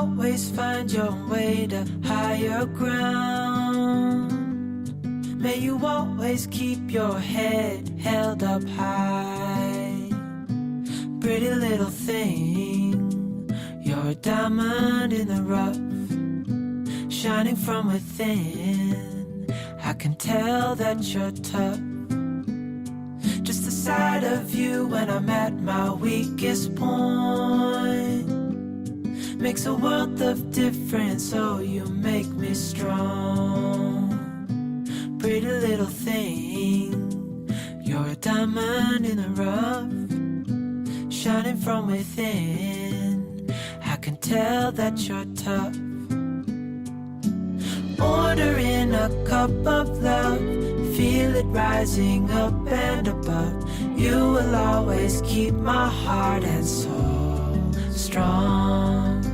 always find your way to higher ground. May you always keep your head held up high. Pretty little thing, you're a diamond in the rough, shining from within. I can tell that you're tough. Just the sight of you when I'm at my weakest point makes a world of difference, oh you make me strong. Pretty little thing, you're a diamond in the rough, shining from within. I can tell that you're tough. Ordering a cup of love, feel it rising up and above. You will always keep my heart and soul strong.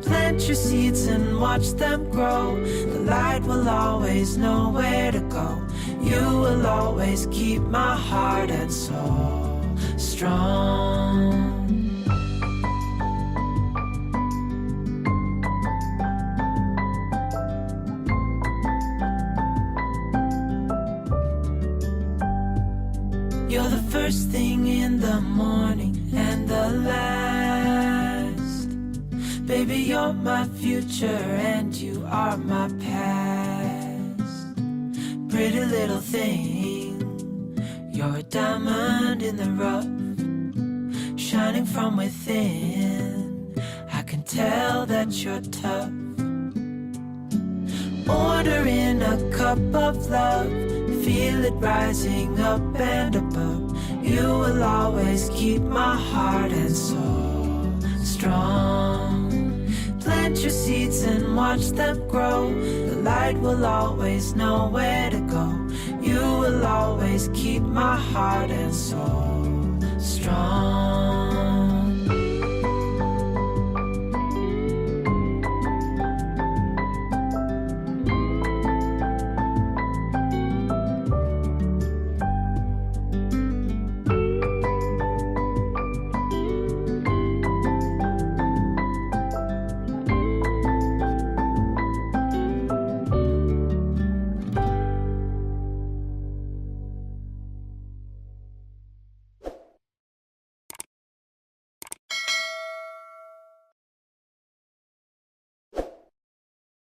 Plant your seeds and watch them grow. The light will always know where to go. You will always keep my heart and soul strong. You're the first thing in the morning and the last. Baby, you're my future and you are my past. Pretty little thing, you're a diamond in the rough, shining from within. I can tell that you're tough. Ordering a cup of love, feel it rising up and above. You will always keep my heart and soul strong. Plant your seeds and watch them grow. The light will always know where to go. You will always keep my heart and soul strong.